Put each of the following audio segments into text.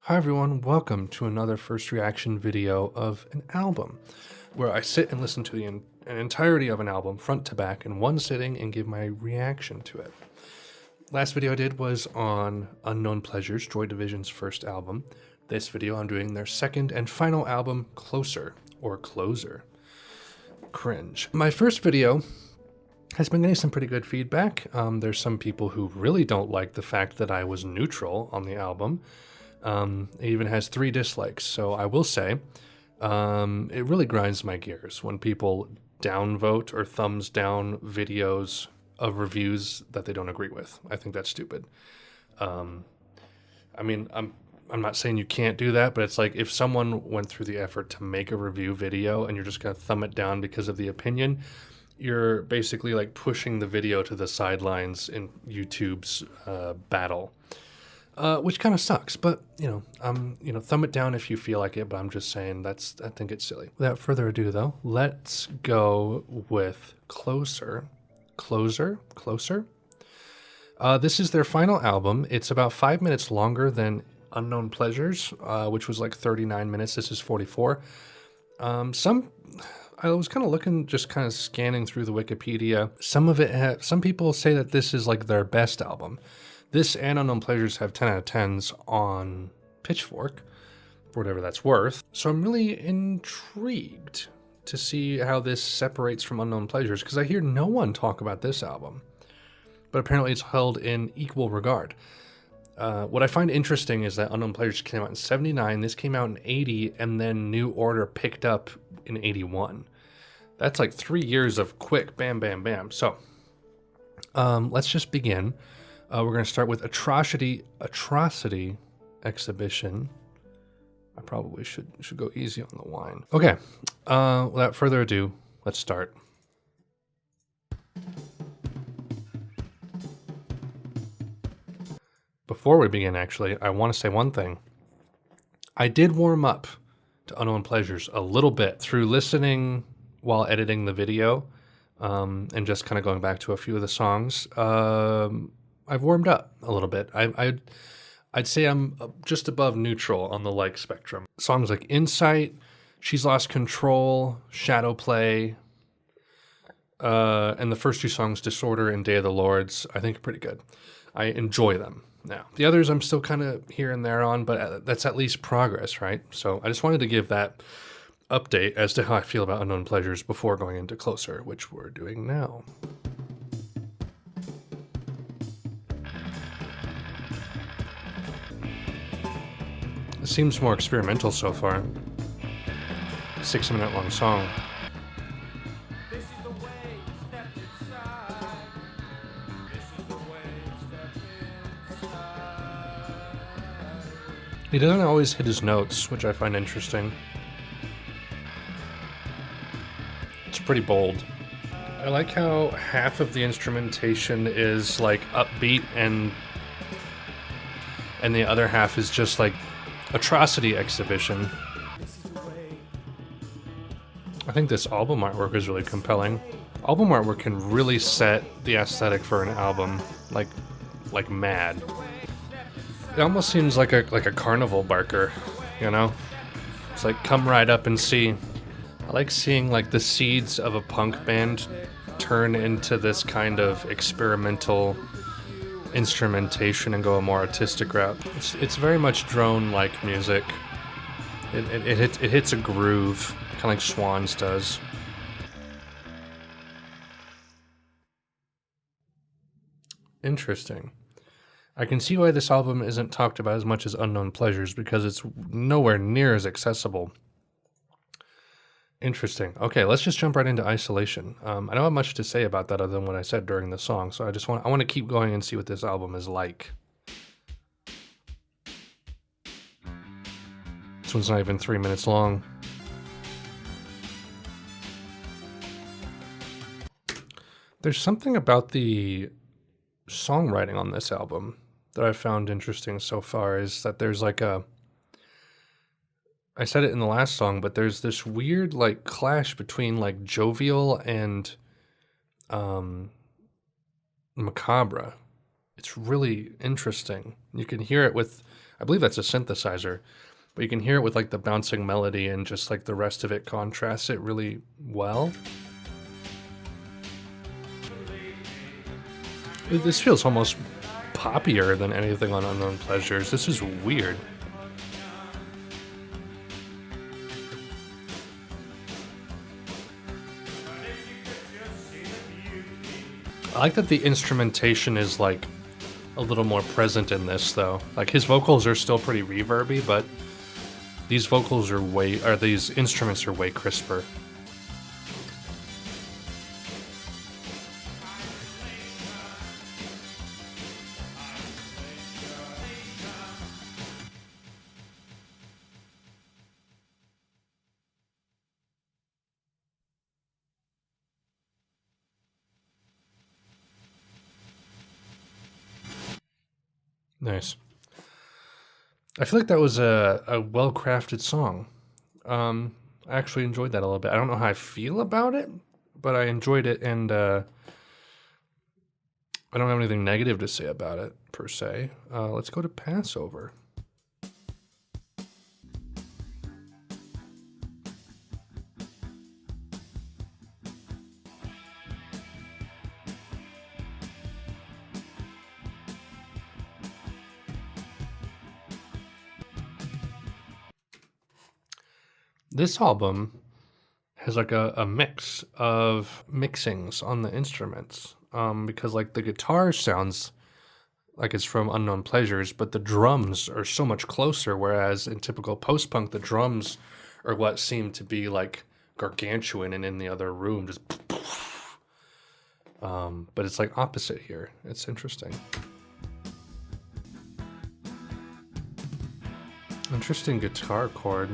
Hi everyone, welcome to another first reaction video of an album, where I sit and listen to an entirety of an album front to back in one sitting and give my reaction to it. Last video I did was on Unknown Pleasures, Joy Division's first album. This video I'm doing their second and final album, Closer, or Closer. Cringe. My first video has been getting some pretty good feedback. There's some people who really don't like the fact that I was neutral on the album. It even has 3 dislikes, so I will say it really grinds my gears when people downvote or thumbs down videos of reviews that they don't agree with. I think that's stupid. I mean, I'm not saying you can't do that, but it's like if someone went through the effort to make a review video and you're just gonna thumb it down because of the opinion, you're basically like pushing the video to the sidelines in YouTube's battle. Which kind of sucks, but thumb it down if you feel like it. But I'm just saying I think it's silly. Without further ado, though, let's go with Closer. This is their final album. It's about 5 minutes longer than Unknown Pleasures, which was like 39 minutes. This is 44. I was kind of looking, just kind of scanning through the Wikipedia. Some people say that this is like their best album. This and Unknown Pleasures have 10 out of 10s on Pitchfork, for whatever that's worth. So I'm really intrigued to see how this separates from Unknown Pleasures, because I hear no one talk about this album, but apparently it's held in equal regard. What I find interesting is that Unknown Pleasures came out in 79, this came out in 80, and then New Order picked up in 81. That's like 3 years of quick bam, bam, bam. So let's just begin. We're going to start with Atrocity Exhibition. I probably should go easy on the wine. Okay, without further ado, let's start. Before we begin, actually, I want to say one thing. I did warm up to Unknown Pleasures a little bit through listening while editing the video, and just kind of going back to a few of the songs. I've warmed up a little bit. I'd say I'm just above neutral on the like spectrum. Songs like Insight, She's Lost Control, Shadow Play, and the first 2 songs, Disorder and Day of the Lords, I think are pretty good. I enjoy them. Now, the others I'm still kind of here and there on, but that's at least progress, right? So I just wanted to give that update as to how I feel about Unknown Pleasures before going into Closer, which we're doing now. It seems more experimental so far. 6-minute long song. He doesn't always hit his notes, which I find interesting. It's pretty bold. I like how half of the instrumentation is like upbeat and the other half is just like Atrocity Exhibition. I think this album artwork is really compelling. Album artwork can really set the aesthetic for an album, like mad. It almost seems like a carnival barker, you know? It's like, come right up and see. I like seeing like the seeds of a punk band turn into this kind of experimental instrumentation and go a more artistic route. It's very much drone-like music. It hits a groove, kind of like Swans does. Interesting. I can see why this album isn't talked about as much as Unknown Pleasures, because it's nowhere near as accessible. Interesting. Okay, let's just jump right into Isolation. I don't have much to say about that other than what I said during the song, so I want to keep going and see what this album is like. This one's not even 3 minutes long. There's something about the songwriting on this album that I found interesting so far, is that there's like I said it in the last song, but there's this weird like clash between like jovial and macabre. It's really interesting. You can hear it with I believe that's a synthesizer, but you can hear it with like the bouncing melody and just like the rest of it contrasts it really well. This feels almost poppier than anything on Unknown Pleasures. This is weird. I like that the instrumentation is like a little more present in this though. Like his vocals are still pretty reverby, but these vocals are these instruments are way crisper. Nice. I feel like that was a well-crafted song. I actually enjoyed that a little bit. I don't know how I feel about it, but I enjoyed it, and I don't have anything negative to say about it, per se. Let's go to Passover. This album has like a mix of mixings on the instruments, because like the guitar sounds like it's from Unknown Pleasures, but the drums are so much closer, whereas in typical post-punk, the drums are what seem to be like gargantuan and in the other room, just but it's like opposite here. It's interesting. Interesting guitar chord.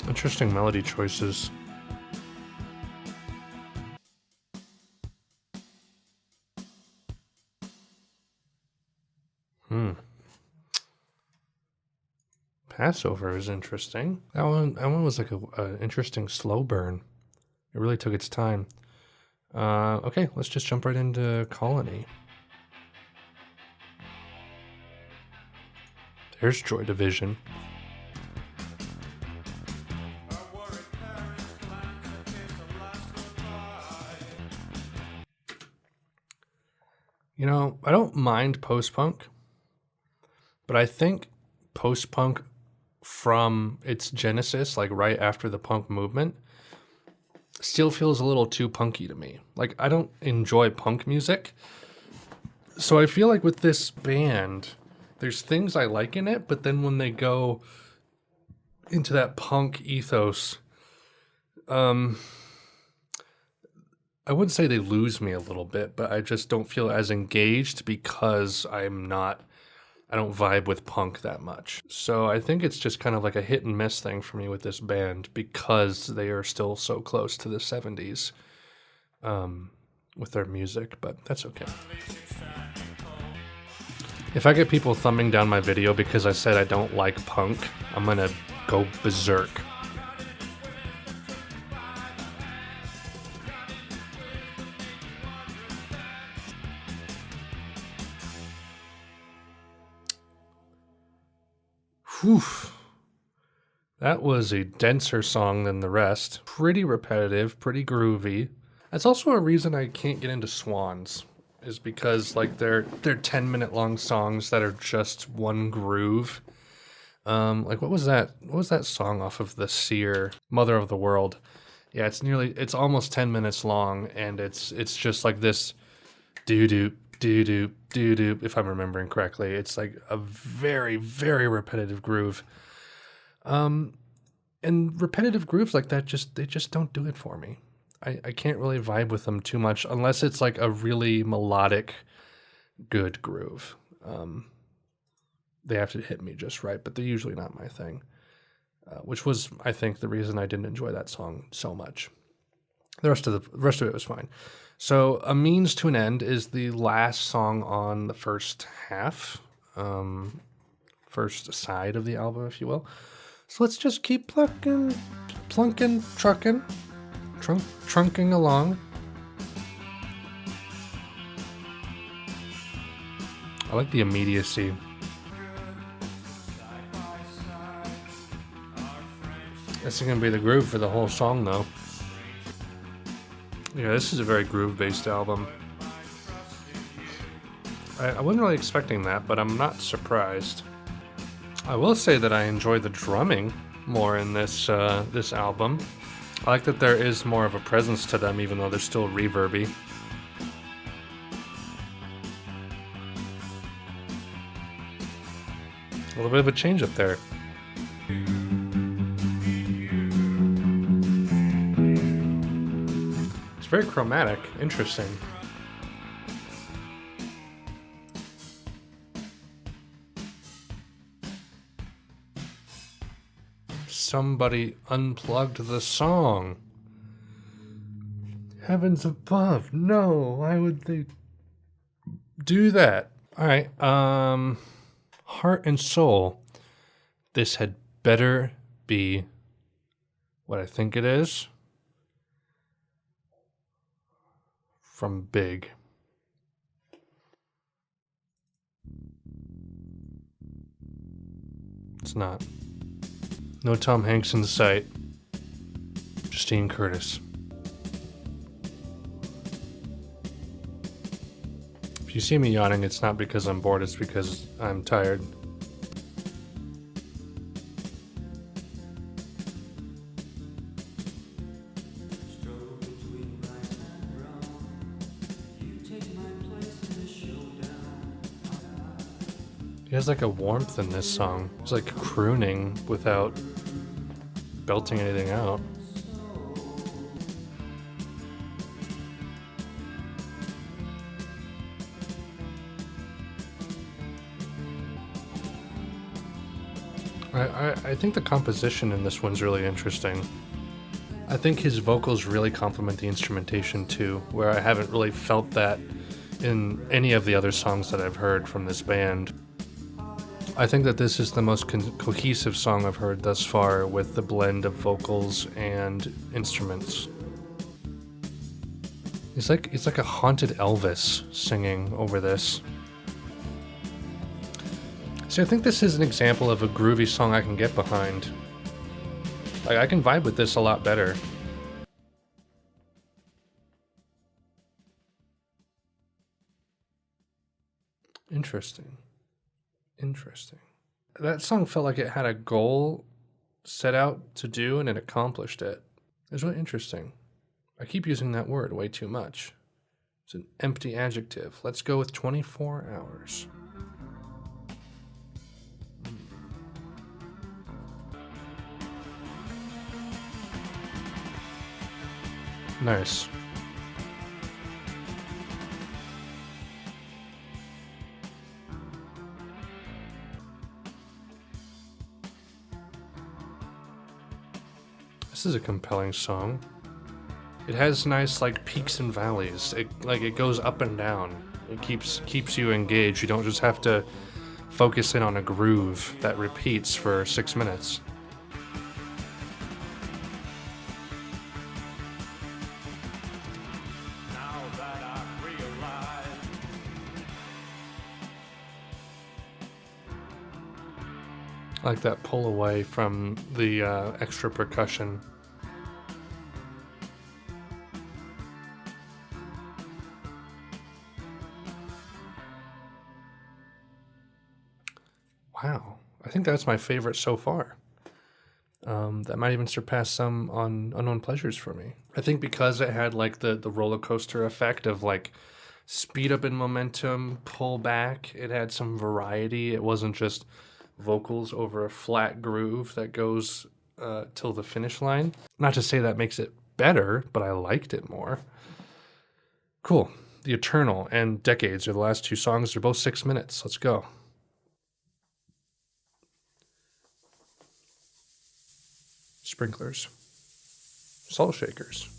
Interesting melody choices. Passover is interesting. That one was like a interesting slow burn. It really took its time. Okay, let's just jump right into Colony. There's Joy Division. You know, I don't mind post-punk, but I think post-punk from its genesis, like right after the punk movement, still feels a little too punky to me. Like, I don't enjoy punk music, so I feel like with this band, there's things I like in it, but then when they go into that punk ethos, I wouldn't say they lose me a little bit, but I just don't feel as engaged because I don't vibe with punk that much. So I think it's just kind of like a hit and miss thing for me with this band because they are still so close to the 70s with their music, but that's okay. If I get people thumbing down my video because I said I don't like punk, I'm gonna go berserk. Whew. That was a denser song than the rest. Pretty repetitive, pretty groovy. That's also a reason I can't get into Swans, is because like they're 10-minute long songs that are just one groove. Like what was that song off of the Seer, Mother of the World? Yeah, it's almost 10 minutes long, and it's just like this doo-doo, doo-doo, doo-doo, if I'm remembering correctly. It's like a very, very repetitive groove. And repetitive grooves like that they just don't do it for me. I can't really vibe with them too much unless it's like a really melodic, good groove. They have to hit me just right, but they're usually not my thing. Which was, I think, the reason I didn't enjoy that song so much. The rest of it was fine. So, A Means to an End is the last song on the first half, first side of the album, if you will. So let's just keep trunking along. I like the immediacy. This is gonna be the groove for the whole song, though. Yeah, this is a very groove-based album. I wasn't really expecting that, but I'm not surprised. I will say that I enjoy the drumming more in this album. I like that there is more of a presence to them, even though they're still reverby. A little bit of a change up there. It's very chromatic. Interesting. Somebody unplugged the song. Heavens above. No, why would they do that? All right. Heart and Soul. This had better be what I think it is. From Big. It's not. No Tom Hanks in sight. Justine Curtis. If you see me yawning, it's not because I'm bored, it's because I'm tired. He has like a warmth in this song. It's like crooning without belting anything out. I think the composition in this one's really interesting. I think his vocals really complement the instrumentation too, where I haven't really felt that in any of the other songs that I've heard from this band. I think that this is the most cohesive song I've heard thus far, with the blend of vocals and instruments. It's like a haunted Elvis singing over this. So I think this is an example of a groovy song I can get behind. Like, I can vibe with this a lot better. Interesting. That song felt like it had a goal set out to do and it accomplished it. It was really interesting. I keep using that word way too much. It's an empty adjective. Let's go with 24 hours. Nice. This is a compelling song. It has nice like peaks and valleys. It goes up and down. It keeps you engaged. You don't just have to focus in on a groove that repeats for 6 minutes. I like that pull away from the extra percussion. Wow, I think that's my favorite so far. That might even surpass some on Unknown Pleasures for me. I think because it had like the roller coaster effect of like speed up in momentum, pull back. It had some variety. It wasn't just vocals over a flat groove that goes till the finish line. Not to say that makes it better, but I liked it more. Cool. The Eternal and Decades are the last two songs. They're both 6 minutes. Let's go. Sprinklers. Salt shakers.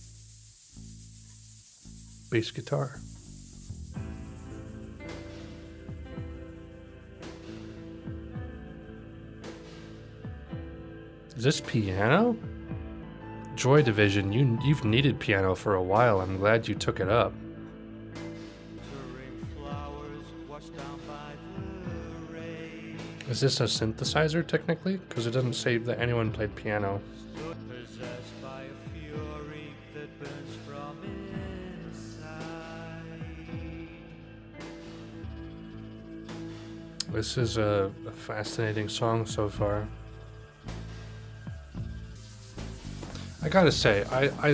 bass guitar. Is this piano? Joy Division, you've needed piano for a while. I'm glad you took it up. Is this a synthesizer technically? Because it doesn't say that anyone played piano. This is a fascinating song so far. I gotta say, I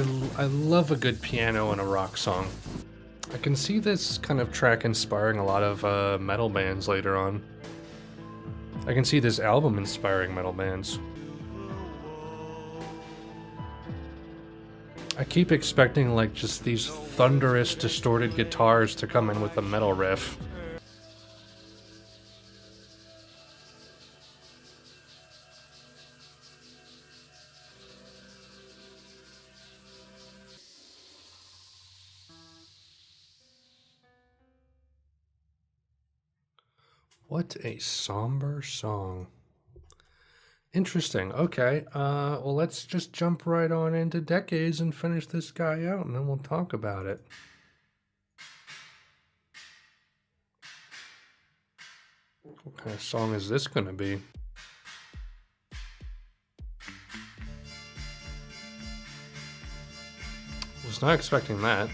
love a good piano in a rock song. I can see this kind of track inspiring a lot of metal bands later on. I can see this album inspiring metal bands. I keep expecting like just these thunderous, distorted guitars to come in with a metal riff. What a somber song. Interesting. Okay. Well, let's just jump right on into Decades and finish this guy out, and then we'll talk about it. What kind of song is this going to be? Was not expecting that.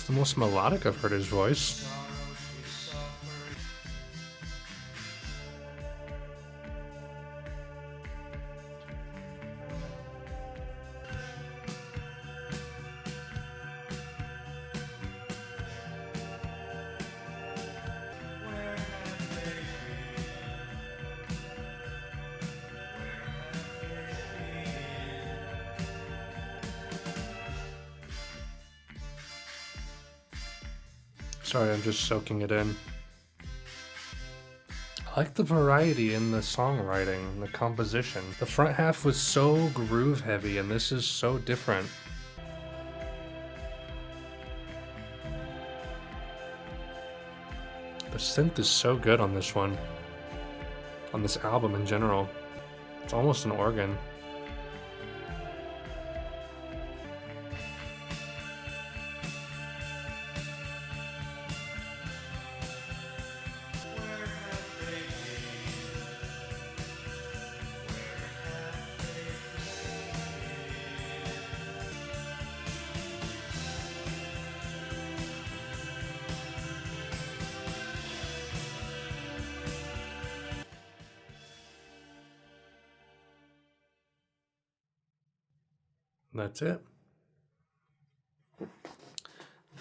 The most melodic I've heard his voice. Sorry, I'm just soaking it in. I like the variety in the songwriting, the composition. The front half was so groove heavy, and this is so different. The synth is so good on this one. On this album in general. It's almost an organ. That's it.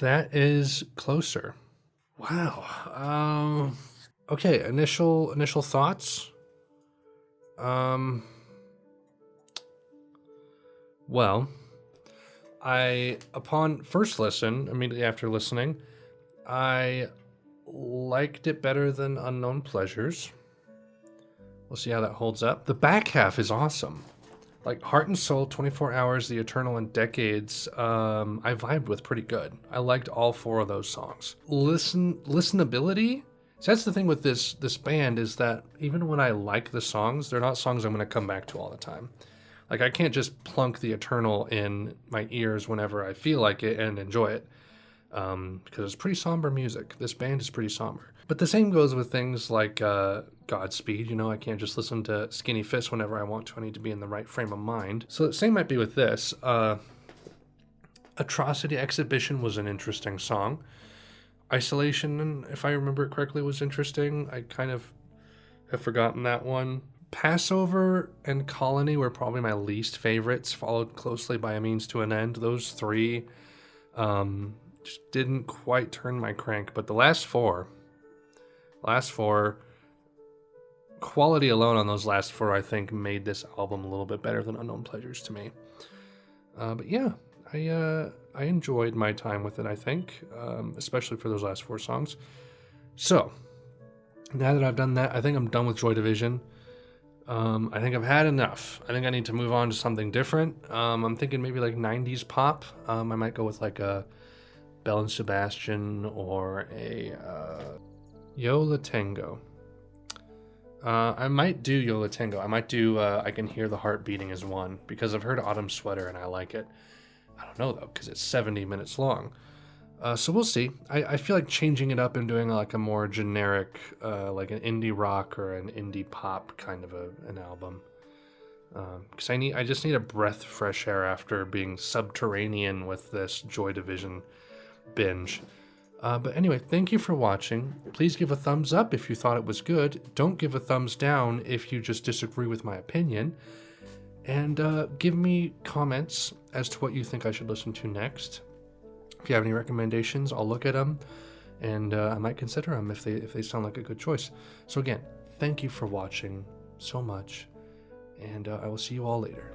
That is Closer. Wow. Okay, initial thoughts. Well, upon first listen, immediately after listening, I liked it better than Unknown Pleasures. We'll see how that holds up. The back half is awesome. Like Heart and Soul, 24 Hours, The Eternal, and Decades, I vibed with pretty good. I liked all four of those songs. Listenability? So that's the thing with this band, is that even when I like the songs, they're not songs I'm going to come back to all the time. Like I can't just plunk The Eternal in my ears whenever I feel like it and enjoy it. Because it's pretty somber music. This band is pretty somber. But the same goes with things like Godspeed. You know, I can't just listen to Skinny Fist whenever I want to. I need to be in the right frame of mind. So the same might be with this. Atrocity Exhibition was an interesting song. Isolation, if I remember it correctly, was interesting. I kind of have forgotten that one. Passover and Colony were probably my least favorites, followed closely by A Means to an End. Those three just didn't quite turn my crank, but the last four, quality alone on those last four, I think, made this album a little bit better than Unknown Pleasures to me. But yeah, I enjoyed my time with it, I think, especially for those last 4 songs. So, now that I've done that, I think I'm done with Joy Division. I think I've had enough. I think I need to move on to something different. I'm thinking maybe like 90s pop. I might go with like a Belle and Sebastian or a Yo La Tengo. I might do Yo La Tengo. I might do I Can Hear the Heart Beating as one, because I've heard Autumn Sweater and I like it. I don't know though, because it's 70 minutes long. So we'll see. I feel like changing it up and doing like a more generic, like an indie rock or an indie pop kind of an album. Because I just need a breath of fresh air after being subterranean with this Joy Division binge. But anyway, thank you for watching. Please give a thumbs up if you thought it was good. Don't give a thumbs down if you just disagree with my opinion. And give me comments as to what you think I should listen to next. If you have any recommendations, I'll look at them, and I might consider them if they sound like a good choice. So again, thank you for watching so much, and I will see you all later.